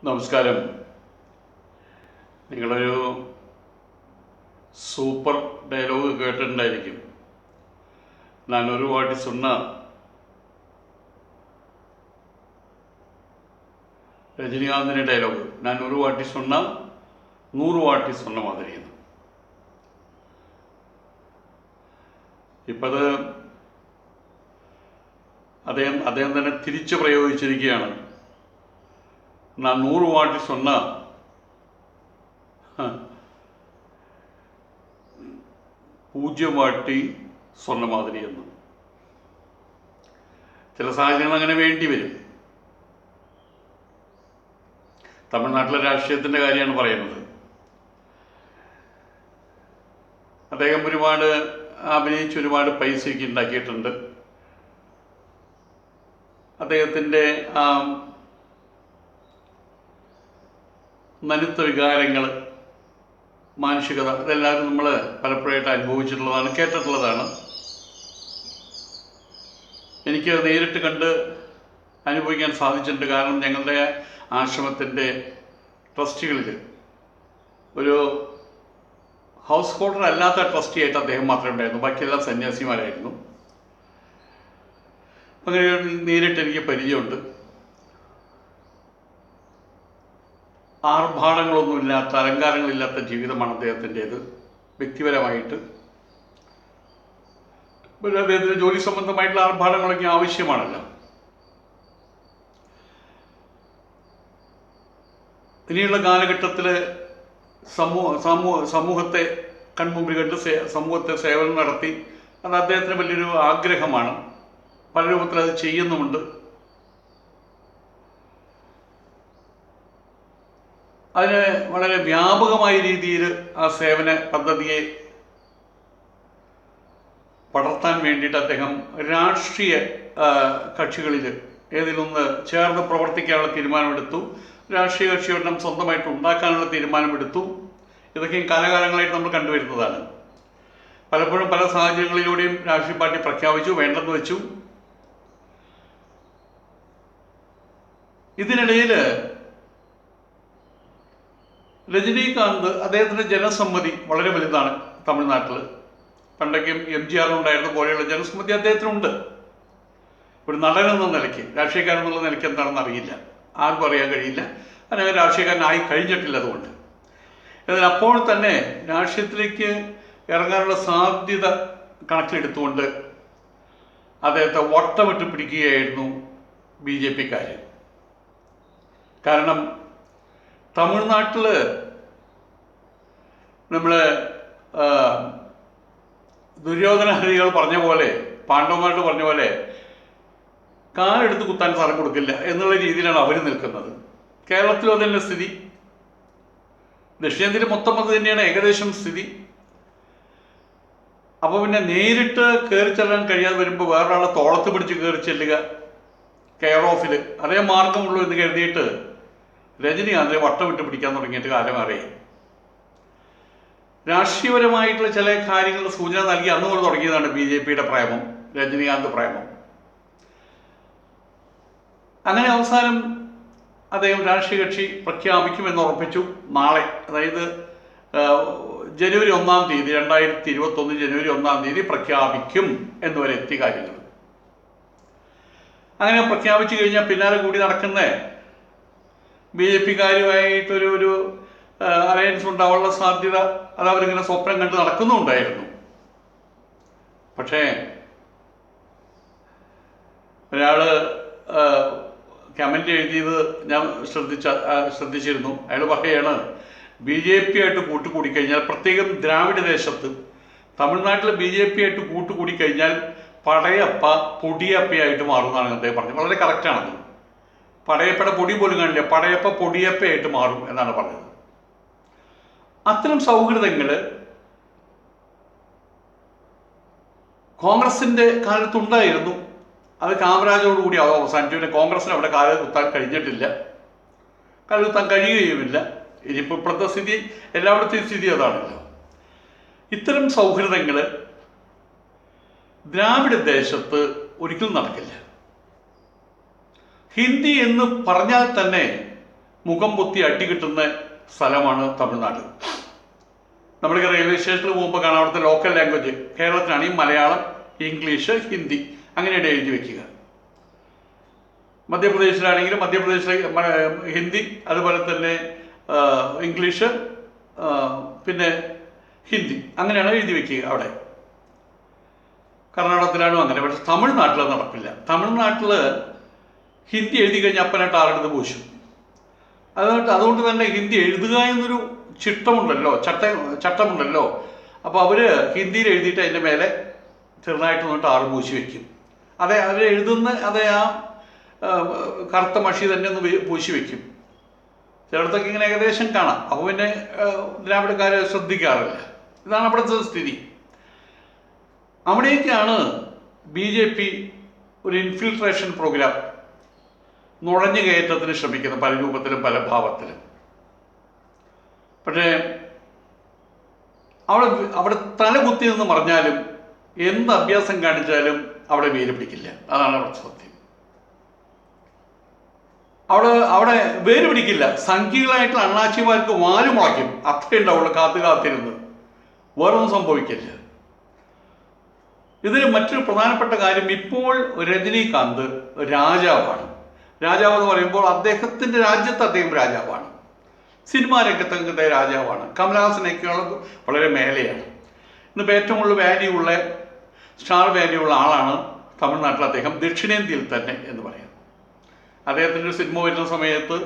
നമസ്കാരം. നിങ്ങളൊരു super dialogue കേട്ടിട്ടുണ്ടായിരിക്കും. ഞാൻ ഒരു വാട്ടി சொன்ன രജനീകാന്തിൻ്റെ ഡയലോഗ്, ഞാൻ ഒരു വാട്ടി சொன்ன 100 വാട്ടി சொன்ன മാതിരിയാണ്. ഇപ്പത് അദ്ദേഹം തന്നെ തിരിച്ചു പ്രയോഗിച്ചിരിക്കുകയാണ്. ഞാൻ 100 വാട്ടി சொன்ன 0 വാട്ടി சொன்ன മാതിരിയെന്ന്. ചില സാഹചര്യങ്ങൾ അങ്ങനെ വേണ്ടി വരും. തമിഴ്നാട്ടിലെ രാഷ്ട്രീയത്തിൻ്റെ കാര്യമാണ് പറയുന്നത്. അദ്ദേഹം ഒരുപാട് അഭിനയിച്ച് ഒരുപാട് പൈസയ്ക്ക് ഉണ്ടാക്കിയിട്ടുണ്ട്. അദ്ദേഹത്തിൻ്റെ നനുത്ത വികാരങ്ങൾ, മാനുഷികത, ഇതെല്ലാവരും നമ്മൾ പലപ്പോഴായിട്ട് അനുഭവിച്ചിട്ടുള്ളതാണ്, കേട്ടിട്ടുള്ളതാണ്. എനിക്ക് നേരിട്ട് കണ്ട് അനുഭവിക്കാൻ സാധിച്ചിട്ടുണ്ട്. കാരണം ഞങ്ങളുടെ ആശ്രമത്തിൻ്റെ ട്രസ്റ്റികളിൽ ഒരു ഹൗസ് ഹോൾഡർ അല്ലാത്ത ട്രസ്റ്റിയായിട്ട് അദ്ദേഹം മാത്രമേ ഉണ്ടായിരുന്നു. ബാക്കിയെല്ലാം സന്യാസിമാരായിരുന്നു. അങ്ങനെ നേരിട്ട് എനിക്ക് പരിചയമുണ്ട്. ആർഭാടങ്ങളൊന്നുമില്ലാത്ത, അലങ്കാരങ്ങളില്ലാത്ത ജീവിതമാണ് അദ്ദേഹത്തിൻ്റേത്. വ്യക്തിപരമായിട്ട് അദ്ദേഹത്തിന് ജോലി സംബന്ധമായിട്ടുള്ള ആർഭാടങ്ങളൊക്കെ ആവശ്യമാണല്ലോ. ഇനിയുള്ള കാലഘട്ടത്തിൽ സമൂഹത്തെ കൺമുമ്പിൽ കണ്ട് സമൂഹത്തെ സേവനം നടത്തി, അത് അദ്ദേഹത്തിന് വലിയൊരു ആഗ്രഹമാണ്. പല രൂപത്തിൽ അത് ചെയ്യുന്നുമുണ്ട്. അതിന് വളരെ വ്യാപകമായ രീതിയിൽ ആ സേവന പദ്ധതിയെ പടർത്താൻ വേണ്ടിയിട്ട് അദ്ദേഹം രാഷ്ട്രീയ കക്ഷികളിൽ ഏതിലൊന്ന് ചേർന്ന് പ്രവർത്തിക്കാനുള്ള തീരുമാനമെടുത്തു. രാഷ്ട്രീയ കക്ഷിയൊരെണ്ണം സ്വന്തമായിട്ട് ഉണ്ടാക്കാനുള്ള തീരുമാനമെടുത്തു. ഇതൊക്കെയും കാലകാലങ്ങളായിട്ട് നമ്മൾ കണ്ടുവരുന്നതാണ്. പലപ്പോഴും പല സാഹചര്യങ്ങളിലൂടെയും രാഷ്ട്രീയ പാർട്ടി പ്രഖ്യാപിച്ചു, വേണ്ടെന്ന് വെച്ചു. ഇതിനിടയിൽ രജനീകാന്ത്, അദ്ദേഹത്തിൻ്റെ ജനസമ്മതി വളരെ വലുതാണ് തമിഴ്നാട്ടിൽ. പണ്ടൊക്കെ MGR ഉണ്ടായിരുന്ന പോലെയുള്ള ജനസമ്മതി അദ്ദേഹത്തിനുണ്ട്. ഒരു നടനെന്ന നിലയ്ക്ക്, രാഷ്ട്രീയക്കാരെന്നുള്ള നിലയ്ക്ക് എന്താണെന്ന് അറിയില്ല, ആർക്കും അറിയാൻ കഴിയില്ല. അല്ലെങ്കിൽ രാഷ്ട്രീയക്കാരനായി കഴിഞ്ഞിട്ടില്ല. അതുകൊണ്ട് എന്നാൽ അപ്പോൾ തന്നെ രാഷ്ട്രീയത്തിലേക്ക് ഇറങ്ങാനുള്ള സാധ്യത കണക്കിലെടുത്തുകൊണ്ട് അദ്ദേഹത്തെ വട്ടമിട്ട് പിടിക്കുകയായിരുന്നു BJP-ക്കാർ. കാരണം തമിഴ്നാട്ടിൽ നമ്മൾ ദുര്യോധനഹരികൾ പറഞ്ഞ പോലെ, പാണ്ഡവന്മാരോട് പറഞ്ഞ പോലെ കാലെടുത്ത് കുത്താൻ സ്ഥലം കൊടുക്കില്ല എന്നുള്ള രീതിയിലാണ് അവർ നിൽക്കുന്നത്. കേരളത്തിലും അതന്നെ സ്ഥിതി. ദക്ഷിണേന്ത്യയിൽ മൊത്തം അത് തന്നെയാണ് ഏകദേശം സ്ഥിതി. അപ്പോൾ പിന്നെ നേരിട്ട് കയറി ചെല്ലാൻ കഴിയാതെ വരുമ്പോൾ വേറൊരാളെ തോളത്ത് പിടിച്ച് കയറി ചെല്ലുക, കെയർ ഓഫിൽ, അതേ മാർഗമുള്ളൂ എന്ന് കരുതിയിട്ട് രജനീകാന്തിനെ വട്ടമിട്ട് പിടിക്കാൻ തുടങ്ങിയിട്ട് കാലം അറിയാം. രാഷ്ട്രീയപരമായിട്ടുള്ള ചില കാര്യങ്ങളുടെ സൂചന നൽകി അന്ന് കൊണ്ട് തുടങ്ങിയതാണ് BJP-യുടെ പ്രേമം, രജനീകാന്ത് പ്രേമം. അങ്ങനെ അവസാനം അദ്ദേഹം രാഷ്ട്രീയ കക്ഷി പ്രഖ്യാപിക്കുമെന്ന് ഉറപ്പിച്ചു. നാളെ, അതായത് ജനുവരി 1-ാം തീയതി 2021 ജനുവരി 1-ാം തീയതി പ്രഖ്യാപിക്കും എന്നുവരെ എത്തി കാര്യങ്ങൾ. അങ്ങനെ പ്രഖ്യാപിച്ചു കഴിഞ്ഞാൽ പിന്നാലെ കൂടി നടക്കുന്ന BJP-കാരുമായിട്ടൊരു അലയൻസ് ഉണ്ടാവാനുള്ള സാധ്യത അത് അവരിങ്ങനെ സ്വപ്നം കണ്ട് നടക്കുന്നുണ്ടായിരുന്നു. പക്ഷേ ഒരാൾ കമൻ്റ് എഴുതിയത് ഞാൻ ശ്രദ്ധിച്ചിരുന്നു. അയാൾ പറയുകയാണ്, BJP-ആയിട്ട് കൂട്ടുകൂടിക്കഴിഞ്ഞാൽ, പ്രത്യേകം ദ്രാവിഡ ദേശത്ത് തമിഴ്നാട്ടിൽ BJP-ആയിട്ട് കൂട്ടുകൂടിക്കഴിഞ്ഞാൽ പടയപ്പ പൊടിയപ്പയായിട്ട് മാറുമെന്നാണ് അദ്ദേഹം പറഞ്ഞത്. വളരെ കറക്റ്റാണത്. പടയപ്പയുടെ പൊടി പോലും കാണില്ല, പടയപ്പ പൊടിയപ്പയായിട്ട് മാറും എന്നാണ് പറഞ്ഞത്. അത്തരം സൗഹൃദങ്ങൾ കോൺഗ്രസിൻ്റെ കാലത്തുണ്ടായിരുന്നു. അത് കാമരാജോടുകൂടി അത് അവസാനിച്ചു. പിന്നെ കോൺഗ്രസിന് അവിടെ കാല് കുത്താൻ കഴിഞ്ഞിട്ടില്ല, കാല് കുത്താൻ കഴിയുകയുമില്ല. ഇനിയിപ്പോൾ ഇപ്പോഴത്തെ സ്ഥിതി, എല്ലായിടത്തെയും സ്ഥിതി അതാണല്ലോ. ഇത്തരം സൗഹൃദങ്ങൾ ദ്രാവിഡ ദേശത്ത് ഒരിക്കലും നടക്കില്ല. ഹിന്ദി എന്ന് പറഞ്ഞാൽ തന്നെ മുഖം പൊത്തി അടി കിട്ടുന്ന സ്ഥലമാണ് തമിഴ്നാട്. നമ്മൾക്ക് റെയിൽവേ സ്റ്റേഷനിൽ പോകുമ്പോൾ കാണാം അവിടുത്തെ ലോക്കൽ ലാംഗ്വേജ്. കേരളത്തിലാണെങ്കിൽ മലയാളം, ഇംഗ്ലീഷ്, ഹിന്ദി അങ്ങനെയാണ് എഴുതി വയ്ക്കുക. മധ്യപ്രദേശിലാണെങ്കിലും മധ്യപ്രദേശിലെ ഹിന്ദി, അതുപോലെ തന്നെ ഇംഗ്ലീഷ്, പിന്നെ ഹിന്ദി അങ്ങനെയാണ് എഴുതി വയ്ക്കുക അവിടെ. കർണാടകത്തിലാണോ അങ്ങനെ. പക്ഷെ തമിഴ്നാട്ടിൽ നടപ്പില്ല. തമിഴ്നാട്ടിൽ ഹിന്ദി എഴുതി കഴിഞ്ഞാൽ അപ്പനായിട്ട് ആറെടുത്ത് പൂശും. അതുകൊണ്ട് തന്നെ ഹിന്ദി എഴുതുക എന്നൊരു ചട്ടമുണ്ടല്ലോ. അപ്പോൾ അവർ ഹിന്ദിയിൽ എഴുതിയിട്ട് അതിൻ്റെ മേലെ ചെറുതായിട്ട് നിന്നിട്ട് ആറ് പൂശി വയ്ക്കും. അവർ എഴുതുന്ന ആ കറുത്ത മഷി തന്നെ ഒന്ന് പൂശി വയ്ക്കും. ചിലയിടത്തൊക്കെ ഇങ്ങനെ ഏകദേശം കാണാം. അപ്പോൾ പിന്നെ ദ്രാവിഡക്കാരെ ശ്രദ്ധിക്കാറില്ല. ഇതാണ് അവിടുത്തെ സ്ഥിതി. അവിടേക്കാണ് BJP ഒരു ഇൻഫിൽട്രേഷൻ പ്രോഗ്രാം, നുഴഞ്ഞു കയറ്റത്തിന് ശ്രമിക്കുന്നത് പല രൂപത്തിലും പല ഭാവത്തിലും. പക്ഷേ അവിടെ തലകുത്തി എന്ന് പറഞ്ഞാലും എന്ത് അഭ്യാസം കാണിച്ചാലും അവിടെ വേര് പിടിക്കില്ല. അതാണ് അവിടുത്തെ സത്യം. അവിടെ വേര് പിടിക്കില്ല. സംഖ്യകളായിട്ടുള്ള അണ്ണാച്ചിമാർക്ക് വാല് മുളയ്ക്കും. അത്രയും ഉണ്ടാവുള്ളൂ കാത്തിരുന്ന്. വേറൊന്നും സംഭവിക്കില്ല. ഇതിൽ മറ്റൊരു പ്രധാനപ്പെട്ട കാര്യം, ഇപ്പോൾ രജനീകാന്ത് രാജാവാണ്. രാജാവ് എന്ന് പറയുമ്പോൾ അദ്ദേഹത്തിൻ്റെ രാജ്യത്ത് അദ്ദേഹം രാജാവാണ്. സിനിമാ രംഗത്തെ രാജാവാണ്. കമലഹാസനേക്കാൾ വളരെ മേലെയാണ്. ഇന്നിപ്പോൾ ഏറ്റവും കൂടുതൽ സ്റ്റാർ വാല്യൂ ഉള്ള ആളാണ് തമിഴ്നാട്ടിൽ അദ്ദേഹം, ദക്ഷിണേന്ത്യയിൽ തന്നെ എന്ന് പറയാം. അദ്ദേഹത്തിൻ്റെ ഒരു സിനിമ വരുന്ന സമയത്ത്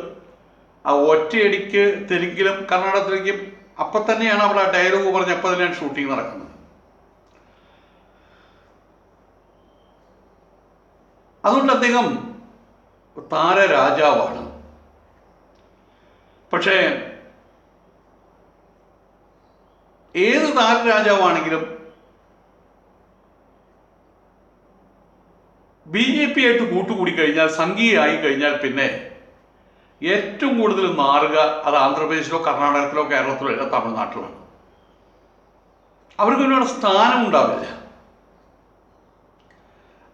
ആ ഒറ്റയടിക്ക് തെലുങ്കിലും കർണാടകത്തിലേക്കും അപ്പം തന്നെയാണ് അവിടെ ഡയലോഗ് പറഞ്ഞ് അപ്പം തന്നെയാണ് ഷൂട്ടിംഗ് നടക്കുന്നത്. അതുകൊണ്ട് അദ്ദേഹം താരരാജാവാണ്. പക്ഷേ ഏത് താരരാജാവാണെങ്കിലും BJP ആയിട്ട് കൂട്ടുകൂടി കഴിഞ്ഞാൽ, സംഘീയമായി കഴിഞ്ഞാൽ പിന്നെ ഏറ്റവും കൂടുതൽ നാറുക അത് ആന്ധ്രാപ്രദേശിലോ കർണാടകത്തിലോ കേരളത്തിലോ അല്ല, തമിഴ്നാട്ടിലാണ്. അവർക്ക് ഒരുപാട് സ്ഥാനം ഉണ്ടാവില്ല.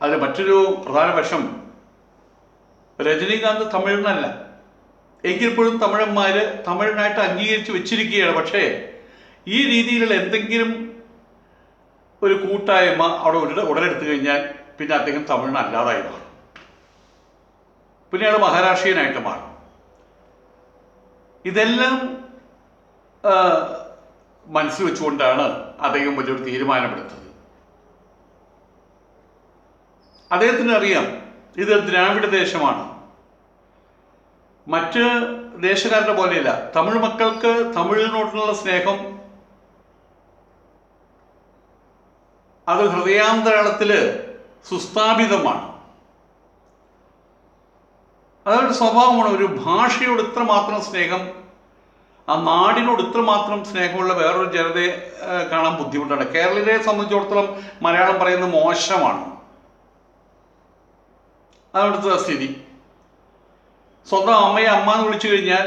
അതിൽ മറ്റൊരു പ്രധാന വശം, രജനീകാന്ത് തമിഴനല്ല. എങ്കിൽ പോലും തമിഴനായിട്ട് അംഗീകരിച്ച് വെച്ചിരിക്കുകയാണ്. പക്ഷേ ഈ രീതിയിലുള്ള എന്തെങ്കിലും ഒരു കൂട്ടായ്മ അവിടെ ഉടലെടുത്തു കഴിഞ്ഞാൽ പിന്നെ അദ്ദേഹം തമിഴനല്ലാതായി മാറും. പിന്നെ അയാൾ മഹാരാഷ്ട്രീയനായിട്ട് മാറും. ഇതെല്ലാം മനസ്സിൽ വെച്ചുകൊണ്ടാണ് അദ്ദേഹം വലിയൊരു തീരുമാനമെടുത്തത്. അദ്ദേഹത്തിന് അറിയാം ഇത് ദ്രാവിഡ ദേശമാണ്. മറ്റ് ദേശക്കാരുടെ പോലെയല്ല. തമിഴ് മക്കൾക്ക് തമിഴിനോടുള്ള സ്നേഹം അത് ഹൃദയാന്തരാളത്തിൽ സുസ്ഥാപിതമാണ്. അതൊരു സ്വഭാവമാണ്. ഒരു ഭാഷയോട് ഇത്രമാത്രം സ്നേഹം, ആ നാടിനോട് ഇത്രമാത്രം സ്നേഹമുള്ള വേറൊരു ജനതയെ കാണാൻ ബുദ്ധിമുട്ടാണ്. കേരളീയരെ സംബന്ധിച്ചിടത്തോളം മലയാളം പറയുന്നത് മോശമാണ്. അതവിടുത്തെ സ്ഥിതി. സ്വന്തം അമ്മയെ അമ്മ എന്ന് വിളിച്ചു കഴിഞ്ഞാൽ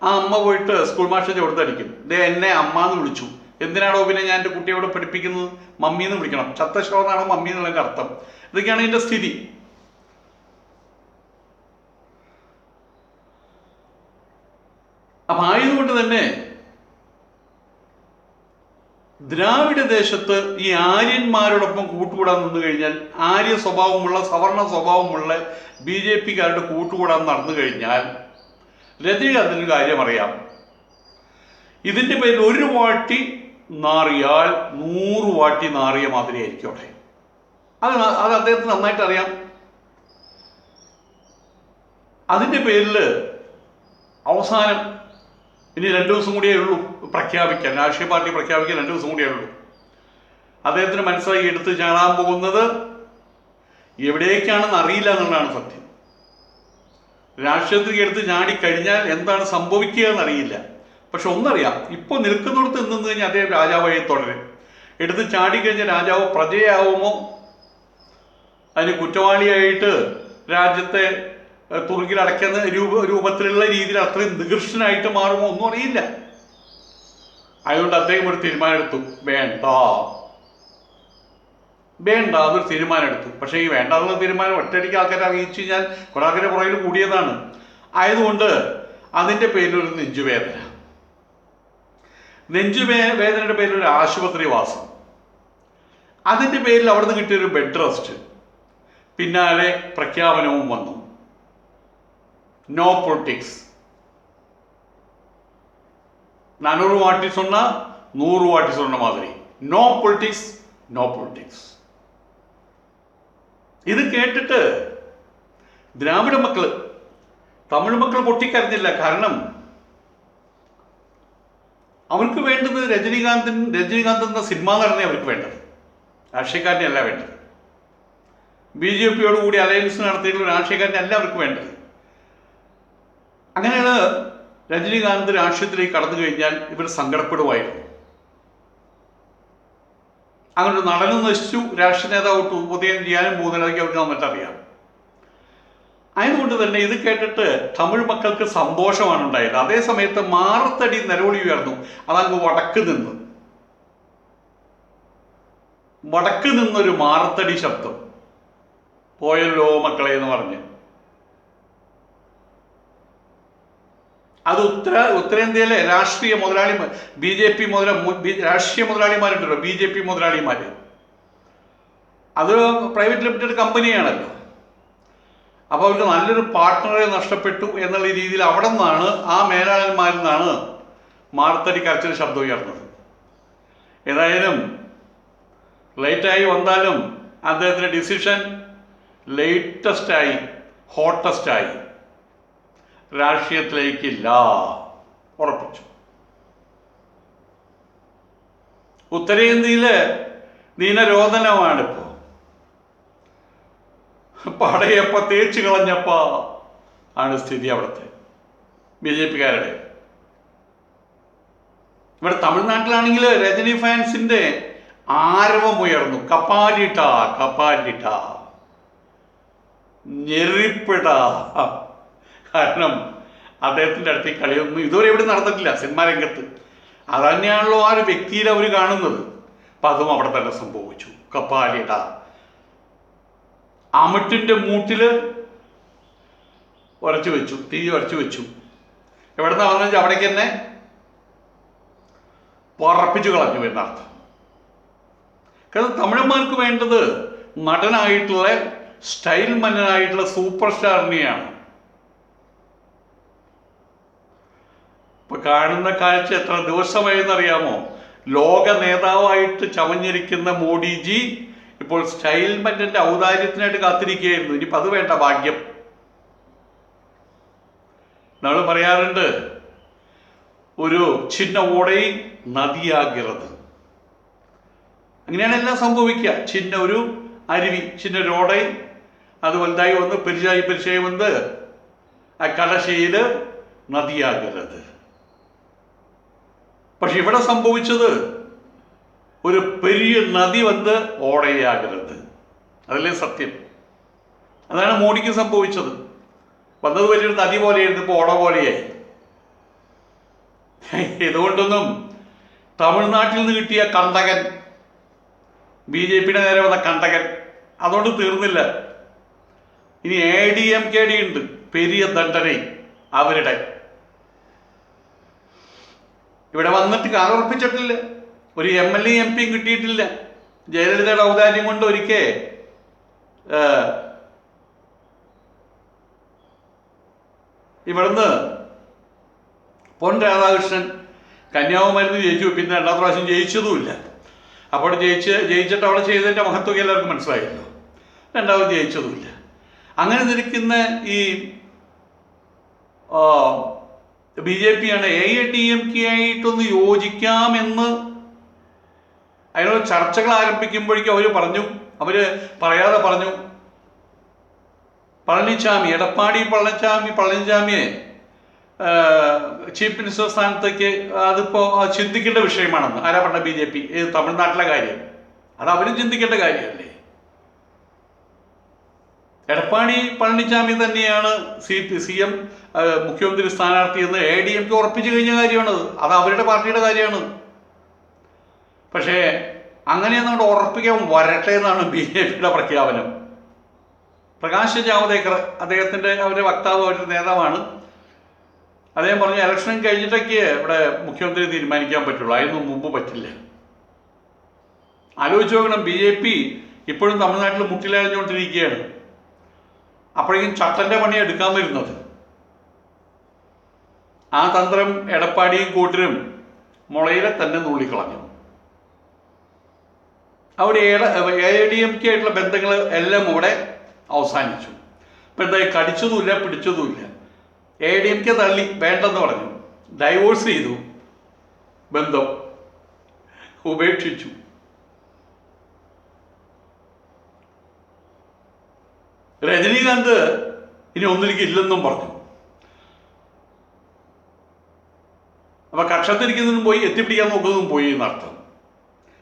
ആ അമ്മ പോയിട്ട് സ്കൂൾ മാഷിൻ്റെ കൊടുത്തടിക്കും. എന്നെ അമ്മ എന്ന് വിളിച്ചു, എന്തിനാണോ പിന്നെ ഞാൻ എൻ്റെ കുട്ടിയോട് പഠിപ്പിക്കുന്നത്, മമ്മി എന്ന് വിളിക്കണം. ചത്തശോ എന്നാണ് മമ്മി എന്നുള്ളതിൻ്റെ അർത്ഥം. ഇതൊക്കെയാണ് ഇതിൻ്റെ സ്ഥിതി. അപ്പം ആയതുകൊണ്ട് തന്നെ ദ്രാവിഡ ദേശത്ത് ഈ ആര്യന്മാരോടൊപ്പം കൂട്ടുകൂടാൻ നിന്നു കഴിഞ്ഞാൽ, ആര്യ സ്വഭാവമുള്ള സവർണ സ്വഭാവമുള്ള BJPക്കാരുടെ കൂട്ടുകൂടാൻ നടന്നു കഴിഞ്ഞാൽ, രജനീകാന്തിന് കാര്യം അറിയാം. ഇതിൻ്റെ പേരിൽ ഒരു വാട്ടി നാറിയാൽ 100 വാട്ടി നാറിയ മാതിരി ആയിരിക്കും അവിടെ. അത് അദ്ദേഹത്തിന് നന്നായിട്ട് അറിയാം. അതിൻ്റെ പേരിൽ അവസാനം ഇനി 2 ദിവസം കൂടിയേ ഉള്ളൂ പ്രഖ്യാപിക്കാൻ, രാഷ്ട്രീയ പാർട്ടി പ്രഖ്യാപിക്കാൻ 2 ദിവസം കൂടിയേ ഉള്ളൂ. അദ്ദേഹത്തിന് മനസ്സിലായി എടുത്ത് ചാടാൻ പോകുന്നത് എവിടേക്കാണെന്ന് അറിയില്ല എന്നുള്ളതാണ് സത്യം. രാഷ്ട്രീയത്തിലേക്ക് എടുത്ത് ചാടിക്കഴിഞ്ഞാൽ എന്താണ് സംഭവിക്കുക എന്നറിയില്ല. പക്ഷെ ഒന്നറിയാം, ഇപ്പോൾ നിൽക്കുന്നിടത്ത് നിന്ന് കഴിഞ്ഞാൽ അദ്ദേഹം രാജാവായി തുടരും. എടുത്ത് ചാടിക്കഴിഞ്ഞാൽ രാജാവ് പ്രജയാവുമോ, അതിന് കുറ്റവാളിയായിട്ട് രാജ്യത്തെ തുറുങ്കിലടയ്ക്കുന്ന രൂപത്തിലുള്ള രീതിയിൽ അത്രയും നികൃഷ്ടനായിട്ട് മാറുമോ ഒന്നും അറിയില്ല. അതുകൊണ്ട് അദ്ദേഹം ഒരു തീരുമാനമെടുത്തു, വേണ്ട അതൊരു തീരുമാനമെടുത്തു. പക്ഷേ ഈ വേണ്ടാന്നുള്ള തീരുമാനം ഒറ്റയടിക്ക് ആൾക്കാരെ അറിയിച്ചു കഴിഞ്ഞാൽ കുറെ ആൾക്കാരെ പുറകിൽ കൂടിയതാണ്. ആയതുകൊണ്ട് അതിൻ്റെ പേരിലൊരു നെഞ്ചുവേദന, വേദനയുടെ പേരിൽ ഒരു ആശുപത്രി വാസം, അതിൻ്റെ പേരിൽ അവിടെ നിന്ന് കിട്ടിയൊരു ബെഡ് റെസ്റ്റ്, പിന്നാലെ പ്രഖ്യാപനവും വന്നു, നോ പൊളിറ്റിക്സ്. 400 വാട്ടി சொன்ன 100 வாட்டி சொன்ன மாதிரி നോ പൊളിറ്റിക്സ്, നോ പൊളിറ്റിക്സ്. ഇത് കേട്ടിട്ട് ദ്രാവിഡ മക്കള്, തമിഴ് മക്കൾ പൊട്ടിക്കരഞ്ഞില്ല. കാരണം അവർക്ക് വേണ്ടത് രജനീകാന്ത് എന്ന സിനിമാ നടനെ അവർക്ക് വേണ്ടത്, രാഷ്ട്രീയക്കാരനെ അല്ല വേണ്ടത്. BJP-യോട് കൂടി അലയൻസ് നടത്തിയിട്ടുള്ള രാഷ്ട്രീയക്കാരനെ അല്ല അവർക്ക് വേണ്ടത്. അങ്ങനെയാണ് രജനീകാന്ത് രാഷ്ട്രീയത്തിലേക്ക് കടന്നു കഴിഞ്ഞാൽ ഇവർ സങ്കടപ്പെടുമായിരുന്നു. അങ്ങനെ ഒരു നടനും നശിച്ചു, രാഷ്ട്രീയ നേതാവ് ഉദയം ചെയ്യാനും പോകുന്നതിലേക്ക് അവർക്ക് നന്നായിട്ടറിയാം. ആയതുകൊണ്ട് തന്നെ ഇത് കേട്ടിട്ട് തമിഴ് മക്കൾക്ക് സന്തോഷമാണ് ഉണ്ടായത്. അതേ സമയത്ത് മാറത്തടി നിലവിളി ഉയർന്നു. അതങ്ങ് വടക്ക് നിന്നൊരു മാറത്തടി ശബ്ദം, പോയല്ലോ മക്കളെ എന്ന് പറഞ്ഞ്. അത് ഉത്തരേന്ത്യയിലെ രാഷ്ട്രീയ മുതലാളിമാർ, രാഷ്ട്രീയ മുതലാളിമാരുണ്ടല്ലോ, BJP മുതലാളിമാർ, അത് പ്രൈവറ്റ് ലിമിറ്റഡ് കമ്പനിയാണല്ലോ. അപ്പോൾ അവർക്ക് നല്ലൊരു പാർട്ട്ണറെ നഷ്ടപ്പെട്ടു എന്നുള്ള രീതിയിൽ അവിടെ നിന്നാണ്, ആ മേലാളന്മാരിൽ നിന്നാണ് മാർത്തടി കരച്ചിൽ ശബ്ദം ഉയർന്നത്. ഏതായാലും ലേറ്റായി വന്നാലും അദ്ദേഹത്തിൻ്റെ ഡിസിഷൻ ലേറ്റസ്റ്റായി, ഹോട്ടസ്റ്റായി, രാഷ്ട്രീയത്തിലേക്കില്ല, ഉറപ്പിച്ചു. ഉത്തരേന്ത്യയില് ദീനരോധനമാണിപ്പോ. പടയപ്പ തേച്ചു കളഞ്ഞപ്പ ആണ് സ്ഥിതി അവിടുത്തെ BJP-കാരുടെ. ഇവിടെ തമിഴ്നാട്ടിലാണെങ്കിൽ രജനി ഫാൻസിന്റെ ആരവമുയർന്നു. കപ്പാലിട്ട ഞെറിപ്പിട. കാരണം അദ്ദേഹത്തിൻ്റെ അടുത്ത് കളിയൊന്നും ഇതുവരെ ഇവിടെ നടന്നിട്ടില്ല സിനിമാ രംഗത്ത്. അത് തന്നെയാണല്ലോ ആ ഒരു വ്യക്തിയിൽ അവർ കാണുന്നത്. അപ്പം അതും അവിടെ തന്നെ സംഭവിച്ചു. കപ്പാലിട അമിട്ടിൻ്റെ മൂട്ടില് തീ ഉരച്ചു വെച്ചു. എവിടുന്നാ വന്നെങ്കിൽ അവിടേക്ക് തന്നെ പറപ്പിച്ചു കളഞ്ഞു എന്നർത്ഥം. കാരണം തമിഴന്മാർക്ക് വേണ്ടത് നടനായിട്ടുള്ള, സ്റ്റൈൽ മന്നനായിട്ടുള്ള സൂപ്പർ സ്റ്റാറിനെയാണ്. ഇപ്പൊ കാണുന്ന കാഴ്ച എത്ര ദിവസമായെന്നറിയാമോ? ലോക നേതാവായിട്ട് ചമഞ്ഞിരിക്കുന്ന മോഡിജി ഇപ്പോൾ സ്റ്റൈൽ മന്നന്റെ ഔദാര്യത്തിനായിട്ട് കാത്തിരിക്കുകയായിരുന്നു. ഇനിയിപ്പോൾ അത് വേണ്ട, ഭാഗ്യം. നമ്മൾ പറയാറുണ്ട്, ഒരു ചിന്ന ഓടൈ നദിയാകിറത്. അങ്ങനെയാണ് എല്ലാം സംഭവിക്കുക. ചിന്ന ഒരു അരുവി, ചിന്നൊരു ഓടൈ, അത് വലുതായി വന്ന് പെരിച്ചായി വന്ന് ആ കടശയില് നദിയാകിറത്. പക്ഷെ ഇവിടെ സംഭവിച്ചത് ഒരു പെരിയ നദി വന്ന് ഓടയാകരുത്. അതല്ലേ സത്യം. അതാണ് മോഡിക്ക് സംഭവിച്ചത്. വന്നത് വലിയൊരു നദി പോലെയായിരുന്നു, ഇപ്പോൾ ഓട പോലെയായി. ഇതുകൊണ്ടൊന്നും തമിഴ്നാട്ടിൽ നിന്ന് കിട്ടിയ കണ്ടകൻ, BJP-യുടെ നേരെ വന്ന കണ്ടകൻ, അതുകൊണ്ട് തീർന്നില്ല. ഇനി ADMKD ഉണ്ട്, പെരിയ ദണ്ഡന അവരുടെ. ഇവിടെ വന്നിട്ട് കാലുറപ്പിച്ചിട്ടില്ല, ഒരു MLA MP കിട്ടിയിട്ടില്ല. ജയലളിതയുടെ ഔദാര്യം കൊണ്ട് ഒരിക്കൽ ഇവിടുന്ന് പൊൻ രാധാകൃഷ്ണൻ കന്യാകുമാരിന്ന് ജയിച്ചു, പിന്നെ രണ്ടാം പ്രാവശ്യം ജയിച്ചതുമില്ല. അപ്പോൾ ജയിച്ചിട്ട് അവിടെ ചെയ്തതിൻ്റെ മഹത്വം എല്ലാവർക്കും മനസ്സിലായല്ലോ. രണ്ടാമത് ജയിച്ചതുമില്ല. അങ്ങനെ നിൽക്കുന്ന ഈ BJP-യാണ് AIADMK ആയിട്ടൊന്ന് യോജിക്കാമെന്ന് അതിനോട് ചർച്ചകൾ ആരംഭിക്കുമ്പോഴേക്കും അവർ പറയാതെ പറഞ്ഞു, എടപ്പാടി പളനിസ്വാമിയെ ചീഫ് മിനിസ്റ്റർ സ്ഥാനത്തേക്ക് അതിപ്പോൾ ചിന്തിക്കേണ്ട വിഷയമാണെന്ന്. ആരാ പറഞ്ഞ? BJP. തമിഴ്നാട്ടിലെ കാര്യം അത് അവരും ചിന്തിക്കേണ്ട കാര്യമല്ലേ. എടപ്പാടി പളനിസ്വാമി തന്നെയാണ് CM മുഖ്യമന്ത്രി സ്ഥാനാർത്ഥി എന്ന് AIADMK ഉറപ്പിച്ചു കഴിഞ്ഞ കാര്യമാണത്. അത് അവരുടെ പാർട്ടിയുടെ കാര്യമാണ്. പക്ഷേ അങ്ങനെയൊന്നും ഉറപ്പിക്കാൻ വരട്ടെ എന്നാണ് BJP-യുടെ പ്രഖ്യാപനം. പ്രകാശ് ജാവ്ദേക്കർ, അവരുടെ വക്താവ്, അവരുടെ നേതാവാണ്. അദ്ദേഹം പറഞ്ഞു ഇലക്ഷൻ കഴിഞ്ഞിട്ടൊക്കെ ഇവിടെ മുഖ്യമന്ത്രി തീരുമാനിക്കാൻ പറ്റുള്ളൂ, അതിനു മുമ്പ് പറ്റില്ല. ആലോചിച്ച് നോക്കണം, BJP ഇപ്പോഴും തമിഴ്നാട്ടിൽ മുട്ടിലഴിഞ്ഞുകൊണ്ടിരിക്കുകയാണ്. അപ്പോഴേക്കും ചട്ടന്റെ പണി എടുക്കാൻ വരുന്നത്. ആ തന്ത്രം എടപ്പാടിയും കൂട്ടരും മുളയിലെ തന്നെ നുള്ളിക്കളഞ്ഞു. അവിടെ AIADMK ആയിട്ടുള്ള ബന്ധങ്ങൾ എല്ലാം ഇവിടെ അവസാനിച്ചു. ഇപ്പം എന്താ, കടിച്ചതുമില്ല പിടിച്ചതുമില്ല. AIADMK തള്ളി, വേണ്ടെന്ന് പറഞ്ഞു, ഡൈവോഴ്സ് ചെയ്തു, ബന്ധം ഉപേക്ഷിച്ചു. രജനീകാന്ത് ഇനി ഒന്നിലേക്ക് ഇല്ലെന്നും പറഞ്ഞു. അപ്പൊ കക്ഷത്തിരിക്കുന്നതും പോയി, എത്തിപ്പിടിക്കാൻ നോക്കുന്നതും പോയി എന്നർത്ഥം.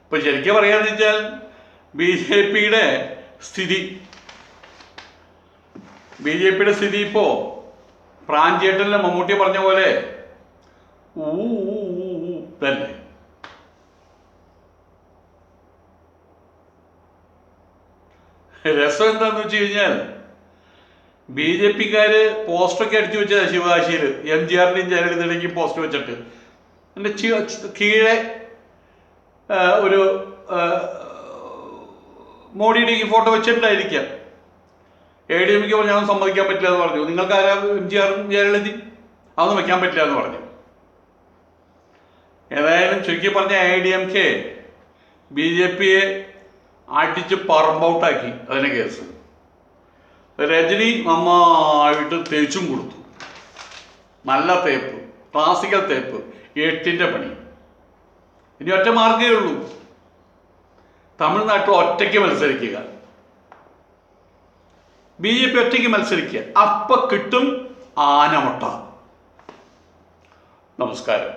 ഇപ്പൊ ശരിക്കും പറയാന്ന് വെച്ചാൽ BJPയുടെ സ്ഥിതി ഇപ്പോ പ്രാഞ്ചേട്ടനിലെ മമ്മൂട്ടി പറഞ്ഞ പോലെ തന്നെ. രസം എന്താന്ന് വെച്ച് കഴിഞ്ഞാൽ BJPക്കാര് പോസ്റ്ററൊക്കെ അടിച്ചു വെച്ച ശിവകാശിയിൽ MGRന്റെയും ജയലളിതയുടെയും പോസ്റ്റർ വെച്ചിട്ട് എൻ്റെ കീഴെ ഒരു മോഡിയുടെയും ഫോട്ടോ വെച്ചിട്ടുണ്ടായിരിക്കാം. AIADMK പറഞ്ഞു അതൊന്നും സമ്മതിക്കാൻ പറ്റില്ല എന്ന് പറഞ്ഞു. നിങ്ങൾക്ക് ആരാ MGRും ജയലളിതയും, അതൊന്നും വെക്കാൻ പറ്റില്ല എന്ന് പറഞ്ഞു. ഏതായാലും ചുരുക്കി പറഞ്ഞ AIADMK BJPയെ അടിച്ച് പറമ്പൗട്ടാക്കി. അതിന് കേസ് രജനി നന്നായിട്ട് തേച്ചും കൊടുത്തു. നല്ല തേപ്പ്, ക്ലാസിക്കൽ തേപ്പ്, 8ന്റെ പണി. ഇനി ഒറ്റ മാർഗേ ഉള്ളൂ, തമിഴ്നാട്ടിൽ ഒറ്റയ്ക്ക് മത്സരിക്കുക. BJP ഒറ്റയ്ക്ക് മത്സരിക്കുക, അപ്പൊ കിട്ടും ആനമുട്ട. നമസ്കാരം.